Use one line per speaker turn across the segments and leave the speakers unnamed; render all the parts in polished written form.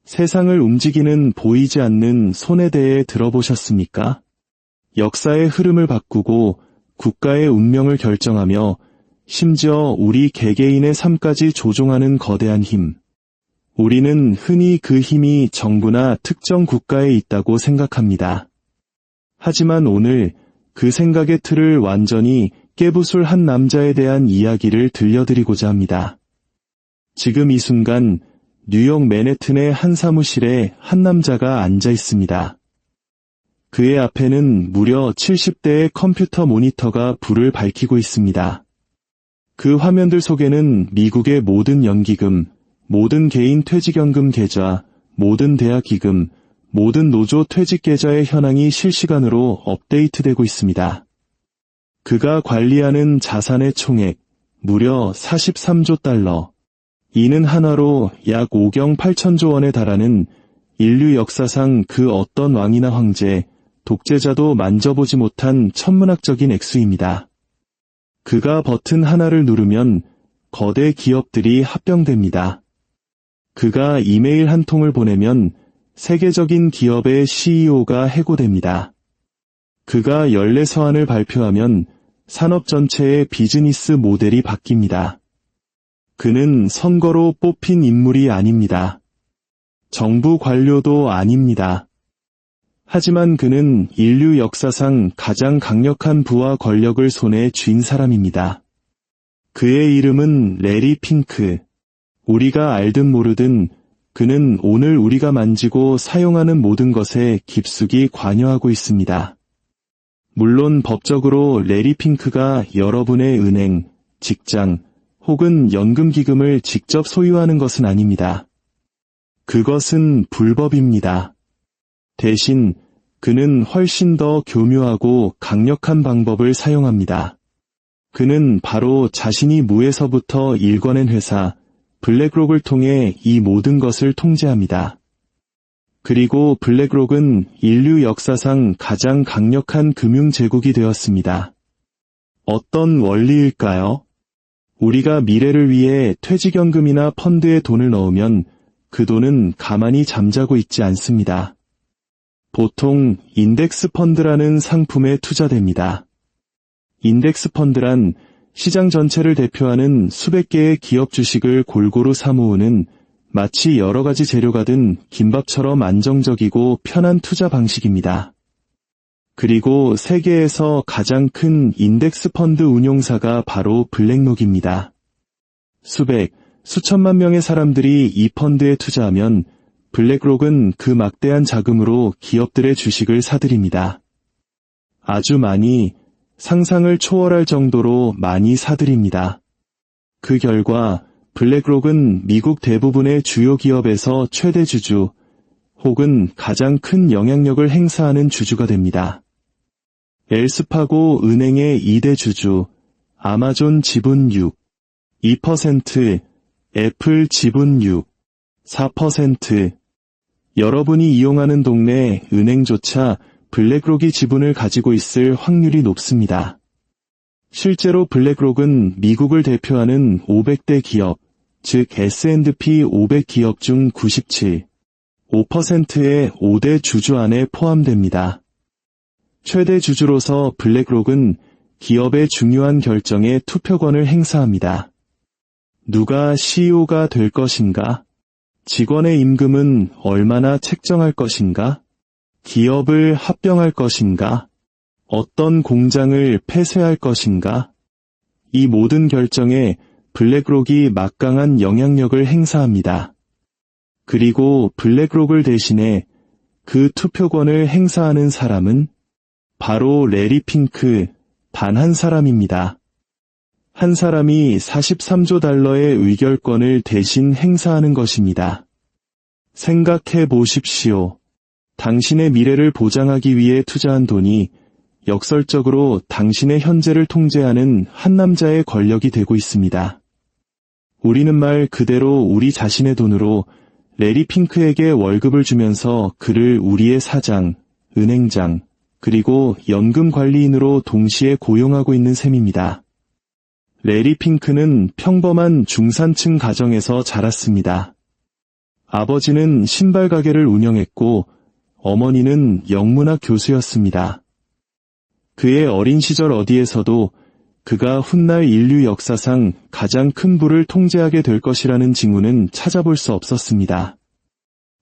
세상을 움직이는 보이지 않는 손에 대해 들어보셨습니까? 역사의 흐름을 바꾸고 국가의 운명을 결정하며 심지어 우리 개개인의 삶까지 조종하는 거대한 힘. 우리는 흔히 그 힘이 정부나 특정 국가에 있다고 생각합니다. 하지만 오늘 그 생각의 틀을 완전히 깨부술 한 남자에 대한 이야기를 들려드리고자 합니다. 지금 이 순간 뉴욕 맨해튼의 한 사무실에 한 남자가 앉아 있습니다. 그의 앞에는 무려 70대의 컴퓨터 모니터가 불을 밝히고 있습니다. 그 화면들 속에는 미국의 모든 연기금, 모든 개인 퇴직연금 계좌, 모든 대학 기금, 모든 노조 퇴직 계좌의 현황이 실시간으로 업데이트되고 있습니다. 그가 관리하는 자산의 총액, 무려 43조 달러. 이는 한화로 약 5경 8천조 원에 달하는 인류 역사상 그 어떤 왕이나 황제, 독재자도 만져보지 못한 천문학적인 액수입니다. 그가 버튼 하나를 누르면 거대 기업들이 합병됩니다. 그가 이메일 한 통을 보내면 세계적인 기업의 CEO가 해고됩니다. 그가 연례 서한을 발표하면 산업 전체의 비즈니스 모델이 바뀝니다. 그는 선거로 뽑힌 인물이 아닙니다. 정부 관료도 아닙니다. 하지만 그는 인류 역사상 가장 강력한 부와 권력을 손에 쥔 사람입니다. 그의 이름은 레리 핑크. 우리가 알든 모르든 그는 오늘 우리가 만지고 사용하는 모든 것에 깊숙이 관여하고 있습니다. 물론 법적으로 레리 핑크가 여러분의 은행, 직장 혹은 연금기금을 직접 소유하는 것은 아닙니다. 그것은 불법입니다. 대신 그는 훨씬 더 교묘하고 강력한 방법을 사용합니다. 그는 바로 자신이 무에서부터 일궈낸 회사, 블랙록을 통해 이 모든 것을 통제합니다. 그리고 블랙록은 인류 역사상 가장 강력한 금융제국이 되었습니다. 어떤 원리일까요? 우리가 미래를 위해 퇴직연금이나 펀드에 돈을 넣으면 그 돈은 가만히 잠자고 있지 않습니다. 보통 인덱스 펀드라는 상품에 투자됩니다. 인덱스 펀드란 시장 전체를 대표하는 수백 개의 기업 주식을 골고루 사모으는 마치 여러 가지 재료가 든 김밥처럼 안정적이고 편한 투자 방식입니다. 그리고 세계에서 가장 큰 인덱스 펀드 운용사가 바로 블랙록입니다. 수백, 수천만 명의 사람들이 이 펀드에 투자하면 블랙록은 그 막대한 자금으로 기업들의 주식을 사들입니다. 아주 많이, 상상을 초월할 정도로 많이 사들입니다. 그 결과 블랙록은 미국 대부분의 주요 기업에서 최대 주주 혹은 가장 큰 영향력을 행사하는 주주가 됩니다. 엘스파고 은행의 2대 주주, 아마존 지분 6, 2%, 애플 지분 6, 4%. 여러분이 이용하는 동네 은행조차 블랙록이 지분을 가지고 있을 확률이 높습니다. 실제로 블랙록은 미국을 대표하는 500대 기업, 즉 S&P 500 기업 중 97, 5%의 5대 주주 안에 포함됩니다. 최대 주주로서 블랙록은 기업의 중요한 결정에 투표권을 행사합니다. 누가 CEO가 될 것인가? 직원의 임금은 얼마나 책정할 것인가? 기업을 합병할 것인가? 어떤 공장을 폐쇄할 것인가? 이 모든 결정에 블랙록이 막강한 영향력을 행사합니다. 그리고 블랙록을 대신해 그 투표권을 행사하는 사람은 바로 레리 핑크, 단 한 사람입니다. 한 사람이 43조 달러의 의결권을 대신 행사하는 것입니다. 생각해 보십시오. 당신의 미래를 보장하기 위해 투자한 돈이 역설적으로 당신의 현재를 통제하는 한 남자의 권력이 되고 있습니다. 우리는 말 그대로 우리 자신의 돈으로 레리 핑크에게 월급을 주면서 그를 우리의 사장, 은행장, 그리고 연금관리인으로 동시에 고용하고 있는 셈입니다. 레리 핑크는 평범한 중산층 가정에서 자랐습니다. 아버지는 신발 가게를 운영했고 어머니는 영문학 교수였습니다. 그의 어린 시절 어디에서도 그가 훗날 인류 역사상 가장 큰 부를 통제하게 될 것이라는 징후는 찾아볼 수 없었습니다.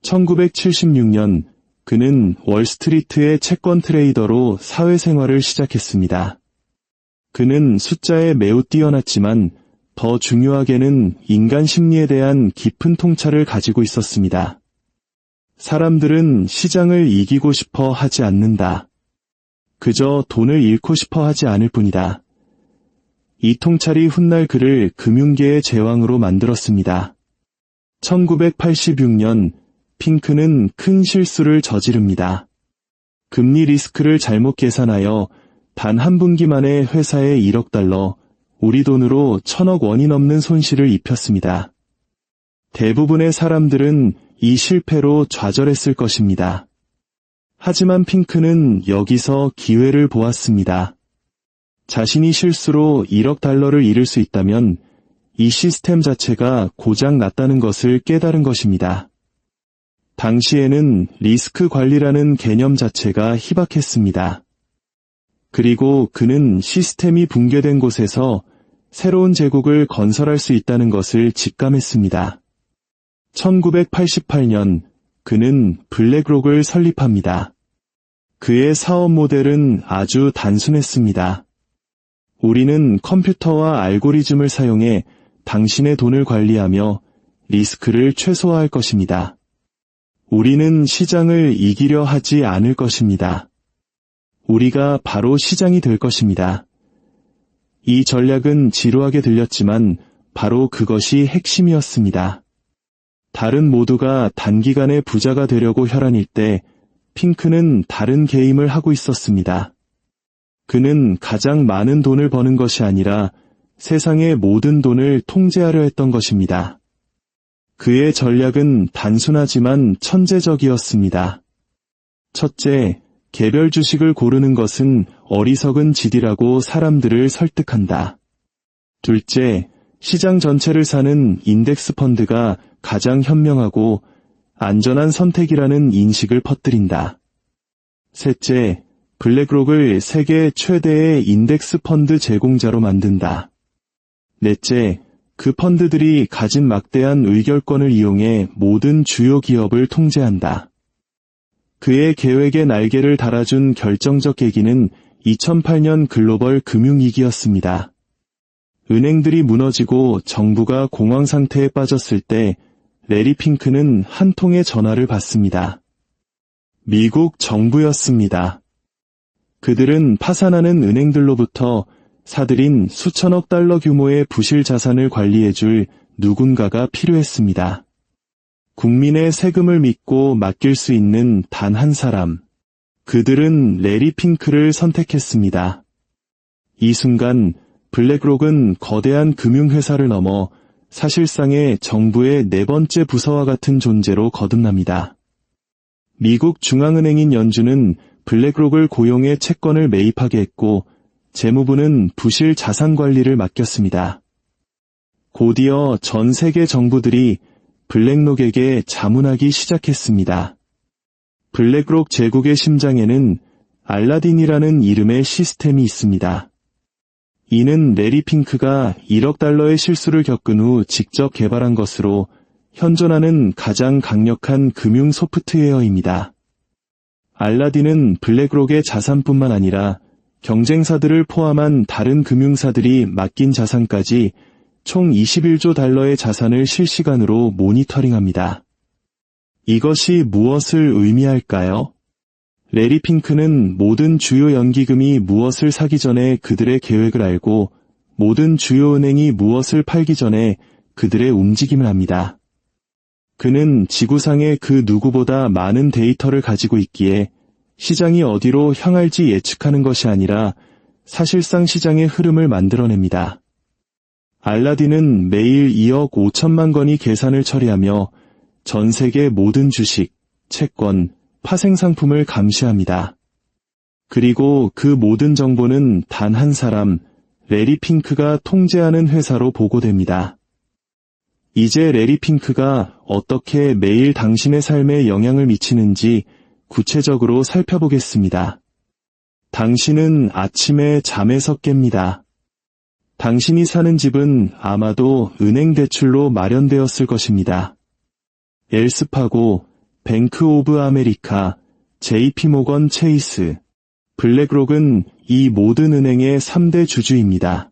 1976년 그는 월스트리트의 채권 트레이더로 사회생활을 시작했습니다. 그는 숫자에 매우 뛰어났지만 더 중요하게는 인간 심리에 대한 깊은 통찰을 가지고 있었습니다. 사람들은 시장을 이기고 싶어 하지 않는다. 그저 돈을 잃고 싶어 하지 않을 뿐이다. 이 통찰이 훗날 그를 금융계의 제왕으로 만들었습니다. 1986년 핑크는 큰 실수를 저지릅니다. 금리 리스크를 잘못 계산하여 단 한 분기 만에 회사에 1억 달러, 우리 돈으로 1,000억 원이 넘는 손실을 입혔습니다. 대부분의 사람들은 이 실패로 좌절했을 것입니다. 하지만 핑크는 여기서 기회를 보았습니다. 자신이 실수로 1억 달러를 잃을 수 있다면 이 시스템 자체가 고장 났다는 것을 깨달은 것입니다. 당시에는 리스크 관리라는 개념 자체가 희박했습니다. 그리고 그는 시스템이 붕괴된 곳에서 새로운 제국을 건설할 수 있다는 것을 직감했습니다. 1988년 그는 블랙록을 설립합니다. 그의 사업 모델은 아주 단순했습니다. 우리는 컴퓨터와 알고리즘을 사용해 당신의 돈을 관리하며 리스크를 최소화할 것입니다. 우리는 시장을 이기려 하지 않을 것입니다. 우리가 바로 시장이 될 것입니다. 이 전략은 지루하게 들렸지만 바로 그것이 핵심이었습니다. 다른 모두가 단기간에 부자가 되려고 혈안일 때 핑크는 다른 게임을 하고 있었습니다. 그는 가장 많은 돈을 버는 것이 아니라 세상의 모든 돈을 통제하려 했던 것입니다. 그의 전략은 단순하지만 천재적이었습니다. 첫째, 개별 주식을 고르는 것은 어리석은 짓이라고 사람들을 설득한다. 둘째, 시장 전체를 사는 인덱스 펀드가 가장 현명하고 안전한 선택이라는 인식을 퍼뜨린다. 셋째, 블랙록을 세계 최대의 인덱스 펀드 제공자로 만든다. 넷째, 그 펀드들이 가진 막대한 의결권을 이용해 모든 주요 기업을 통제한다. 그의 계획에 날개를 달아준 결정적 계기는 2008년 글로벌 금융위기였습니다. 은행들이 무너지고 정부가 공황 상태에 빠졌을 때 레리 핑크는 한 통의 전화를 받습니다. 미국 정부였습니다. 그들은 파산하는 은행들로부터 사들인 수천억 달러 규모의 부실 자산을 관리해줄 누군가가 필요했습니다. 국민의 세금을 믿고 맡길 수 있는 단 한 사람. 그들은 레리 핑크를 선택했습니다. 이 순간 블랙록은 거대한 금융회사를 넘어 사실상의 정부의 네 번째 부서와 같은 존재로 거듭납니다. 미국 중앙은행인 연준은 블랙록을 고용해 채권을 매입하게 했고 재무부는 부실 자산 관리를 맡겼습니다. 곧이어 전 세계 정부들이 블랙록에게 자문하기 시작했습니다. 블랙록 제국의 심장에는 알라딘이라는 이름의 시스템이 있습니다. 이는 레리 핑크가 1억 달러의 실수를 겪은 후 직접 개발한 것으로 현존하는 가장 강력한 금융 소프트웨어입니다. 알라딘은 블랙록의 자산뿐만 아니라 경쟁사들을 포함한 다른 금융사들이 맡긴 자산까지 총 21조 달러의 자산을 실시간으로 모니터링합니다. 이것이 무엇을 의미할까요? 레리 핑크는 모든 주요 연기금이 무엇을 사기 전에 그들의 계획을 알고 모든 주요 은행이 무엇을 팔기 전에 그들의 움직임을 합니다. 그는 지구상의 그 누구보다 많은 데이터를 가지고 있기에 시장이 어디로 향할지 예측하는 것이 아니라 사실상 시장의 흐름을 만들어냅니다. 알라딘은 매일 2억 5천만 건의 계산을 처리하며 전 세계 모든 주식, 채권, 파생상품을 감시합니다. 그리고 그 모든 정보는 단 한 사람, 레리 핑크가 통제하는 회사로 보고됩니다. 이제 레리 핑크가 어떻게 매일 당신의 삶에 영향을 미치는지 구체적으로 살펴보겠습니다. 당신은 아침에 잠에서 깹니다. 당신이 사는 집은 아마도 은행 대출로 마련되었을 것입니다. 엘스파고, 뱅크 오브 아메리카, JP 모건 체이스, 블랙록은 이 모든 은행의 3대 주주입니다.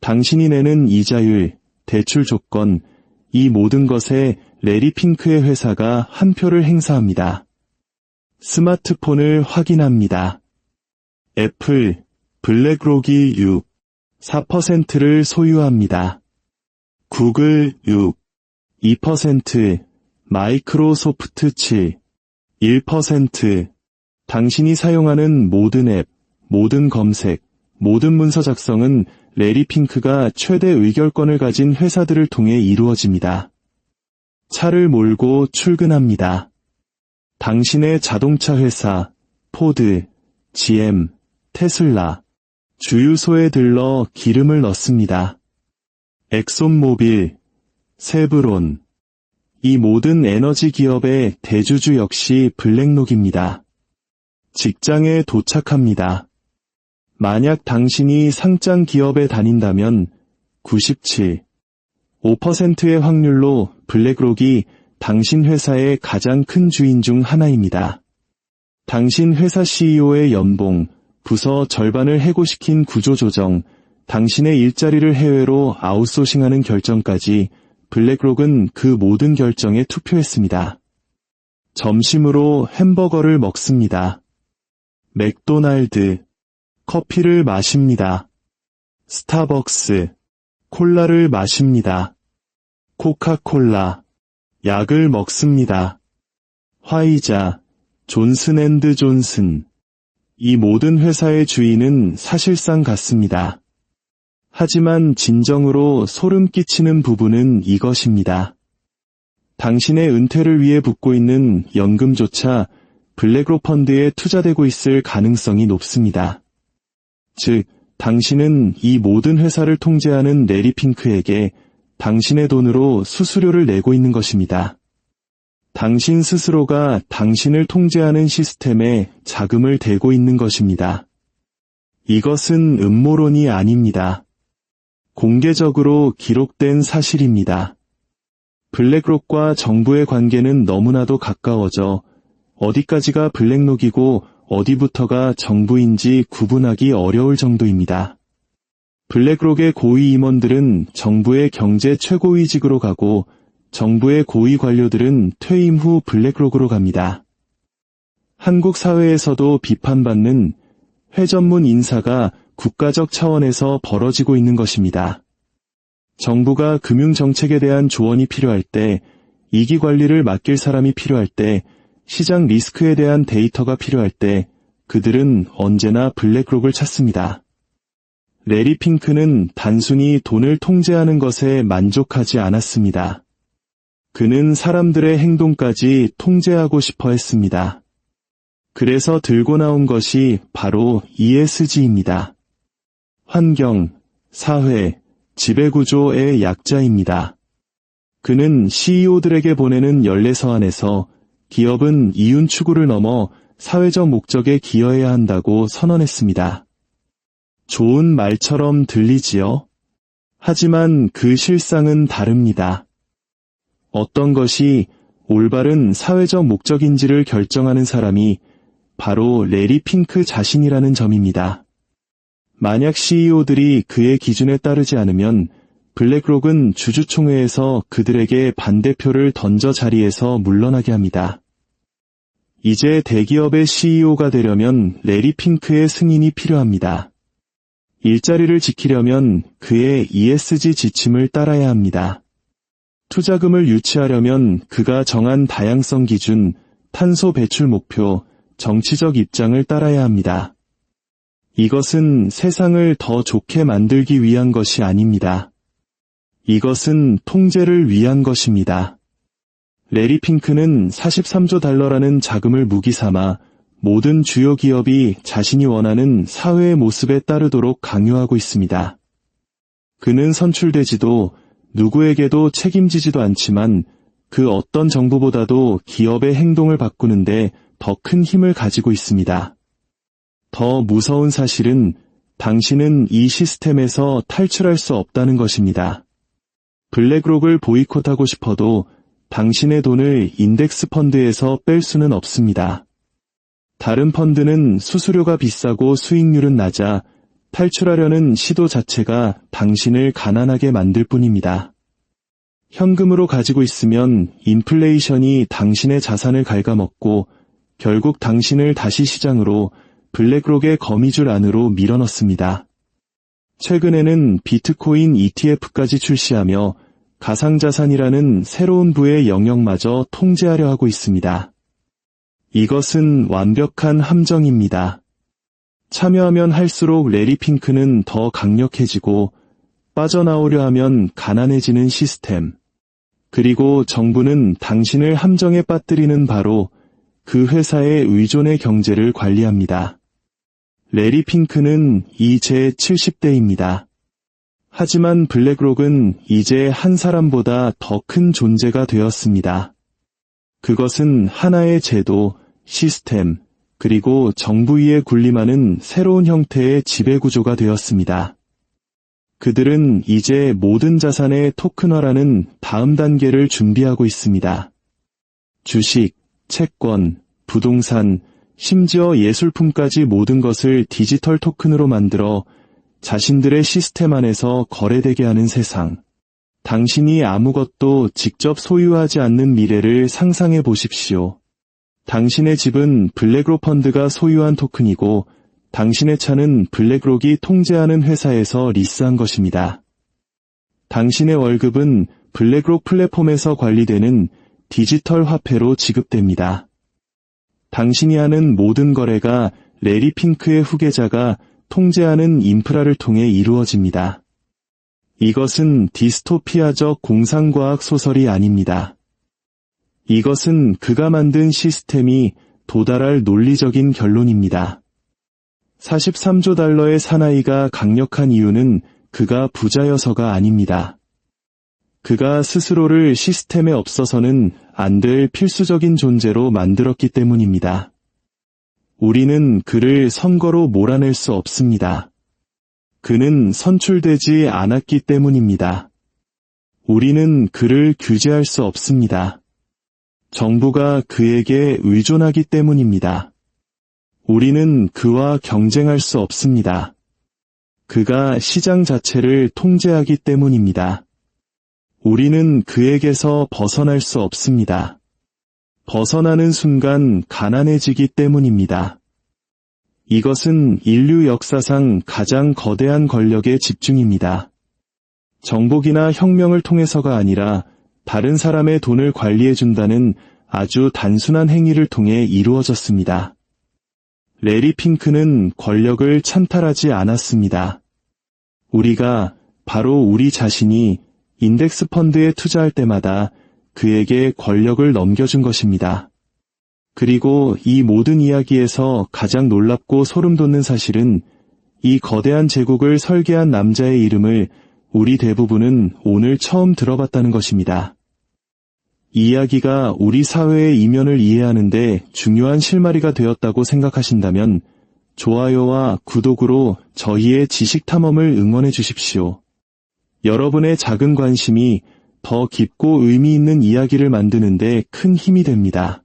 당신이 내는 이자율, 대출 조건, 이 모든 것에 레리 핑크의 회사가 한 표를 행사합니다. 스마트폰을 확인합니다. 애플, 블랙록이 4%를 소유합니다. 구글 2%, 마이크로소프트 1%, 당신이 사용하는 모든 앱, 모든 검색, 모든 문서 작성은 레리 핑크가 최대 의결권을 가진 회사들을 통해 이루어집니다. 차를 몰고 출근합니다. 당신의 자동차 회사, 포드, GM, 테슬라, 주유소에 들러 기름을 넣습니다. 엑손모빌, 세브론, 이 모든 에너지 기업의 대주주 역시 블랙록입니다. 직장에 도착합니다. 만약 당신이 상장 기업에 다닌다면 97.5%의 확률로 블랙록이 당신 회사의 가장 큰 주인 중 하나입니다. 당신 회사 CEO의 연봉, 부서 절반을 해고시킨 구조조정, 당신의 일자리를 해외로 아웃소싱하는 결정까지 블랙록은 그 모든 결정에 투표했습니다. 점심으로 햄버거를 먹습니다. 맥도날드, 커피를 마십니다. 스타벅스, 콜라를 마십니다. 코카콜라, 약을 먹습니다. 화이자, 존슨앤드존슨, 이 모든 회사의 주인은 사실상 같습니다. 하지만 진정으로 소름 끼치는 부분은 이것입니다. 당신의 은퇴를 위해 붓고 있는 연금조차 블랙록 펀드에 투자되고 있을 가능성이 높습니다. 즉, 당신은 이 모든 회사를 통제하는 레리 핑크에게 당신의 돈으로 수수료를 내고 있는 것입니다. 당신 스스로가 당신을 통제하는 시스템에 자금을 대고 있는 것입니다. 이것은 음모론이 아닙니다. 공개적으로 기록된 사실입니다. 블랙록과 정부의 관계는 너무나도 가까워져 어디까지가 블랙록이고 어디부터가 정부인지 구분하기 어려울 정도입니다. 블랙록의 고위 임원들은 정부의 경제 최고위직으로 가고 정부의 고위 관료들은 퇴임 후 블랙록으로 갑니다. 한국 사회에서도 비판받는 회전문 인사가 국가적 차원에서 벌어지고 있는 것입니다. 정부가 금융정책에 대한 조언이 필요할 때, 이기 관리를 맡길 사람이 필요할 때, 시장 리스크에 대한 데이터가 필요할 때 그들은 언제나 블랙록을 찾습니다. 레리 핑크는 단순히 돈을 통제하는 것에 만족하지 않았습니다. 그는 사람들의 행동까지 통제하고 싶어 했습니다. 그래서 들고 나온 것이 바로 ESG입니다. 환경, 사회, 지배구조의 약자입니다. 그는 CEO들에게 보내는 연례서안에서 기업은 이윤 추구를 넘어 사회적 목적에 기여해야 한다고 선언했습니다. 좋은 말처럼 들리지요? 하지만 그 실상은 다릅니다. 어떤 것이 올바른 사회적 목적인지를 결정하는 사람이 바로 레리 핑크 자신이라는 점입니다. 만약 CEO들이 그의 기준에 따르지 않으면 블랙록은 주주총회에서 그들에게 반대표를 던져 자리에서 물러나게 합니다. 이제 대기업의 CEO가 되려면 레리 핑크의 승인이 필요합니다. 일자리를 지키려면 그의 ESG 지침을 따라야 합니다. 투자금을 유치하려면 그가 정한 다양성 기준, 탄소 배출 목표, 정치적 입장을 따라야 합니다. 이것은 세상을 더 좋게 만들기 위한 것이 아닙니다. 이것은 통제를 위한 것입니다. 레리 핑크는 43조 달러라는 자금을 무기 삼아 모든 주요 기업이 자신이 원하는 사회의 모습에 따르도록 강요하고 있습니다. 그는 선출되지도 누구에게도 책임지지도 않지만 그 어떤 정부보다도 기업의 행동을 바꾸는데 더 큰 힘을 가지고 있습니다. 더 무서운 사실은 당신은 이 시스템에서 탈출할 수 없다는 것입니다. 블랙록을 보이콧하고 싶어도 당신의 돈을 인덱스 펀드에서 뺄 수는 없습니다. 다른 펀드는 수수료가 비싸고 수익률은 낮아 탈출하려는 시도 자체가 당신을 가난하게 만들 뿐입니다. 현금으로 가지고 있으면 인플레이션이 당신의 자산을 갉아먹고 결국 당신을 다시 시장으로 블랙록의 거미줄 안으로 밀어넣습니다. 최근에는 비트코인 ETF까지 출시하며 가상자산이라는 새로운 부의 영역마저 통제하려 하고 있습니다. 이것은 완벽한 함정입니다. 참여하면 할수록 레리 핑크는 더 강력해지고 빠져나오려 하면 가난해지는 시스템. 그리고 정부는 당신을 함정에 빠뜨리는 바로 그 회사의 의존의 경제를 관리합니다. 레리 핑크는 이제 70대입니다. 하지만 블랙록은 이제 한 사람보다 더 큰 존재가 되었습니다. 그것은 하나의 제도, 시스템, 그리고 정부 위에 군림하는 새로운 형태의 지배구조가 되었습니다. 그들은 이제 모든 자산의 토큰화라는 다음 단계를 준비하고 있습니다. 주식, 채권, 부동산, 심지어 예술품까지 모든 것을 디지털 토큰으로 만들어 자신들의 시스템 안에서 거래되게 하는 세상. 당신이 아무것도 직접 소유하지 않는 미래를 상상해 보십시오. 당신의 집은 블랙록 펀드가 소유한 토큰이고 당신의 차는 블랙록이 통제하는 회사에서 리스한 것입니다. 당신의 월급은 블랙록 플랫폼에서 관리되는 디지털 화폐로 지급됩니다. 당신이 하는 모든 거래가 레리 핑크의 후계자가 통제하는 인프라를 통해 이루어집니다. 이것은 디스토피아적 공상과학 소설이 아닙니다. 이것은 그가 만든 시스템이 도달할 논리적인 결론입니다. 43조 달러의 사나이가 강력한 이유는 그가 부자여서가 아닙니다. 그가 스스로를 시스템에 없어서는 안 될 필수적인 존재로 만들었기 때문입니다. 우리는 그를 선거로 몰아낼 수 없습니다. 그는 선출되지 않았기 때문입니다. 우리는 그를 규제할 수 없습니다. 정부가 그에게 의존하기 때문입니다. 우리는 그와 경쟁할 수 없습니다. 그가 시장 자체를 통제하기 때문입니다. 우리는 그에게서 벗어날 수 없습니다. 벗어나는 순간 가난해지기 때문입니다. 이것은 인류 역사상 가장 거대한 권력의 집중입니다. 정복이나 혁명을 통해서가 아니라 다른 사람의 돈을 관리해준다는 아주 단순한 행위를 통해 이루어졌습니다. 레리 핑크는 권력을 찬탈하지 않았습니다. 우리가 바로 우리 자신이 인덱스 펀드에 투자할 때마다 그에게 권력을 넘겨준 것입니다. 그리고 이 모든 이야기에서 가장 놀랍고 소름 돋는 사실은 이 거대한 제국을 설계한 남자의 이름을 우리 대부분은 오늘 처음 들어봤다는 것입니다. 이 이야기가 우리 사회의 이면을 이해하는데 중요한 실마리가 되었다고 생각하신다면 좋아요와 구독으로 저희의 지식 탐험을 응원해 주십시오. 여러분의 작은 관심이 더 깊고 의미 있는 이야기를 만드는 데 큰 힘이 됩니다.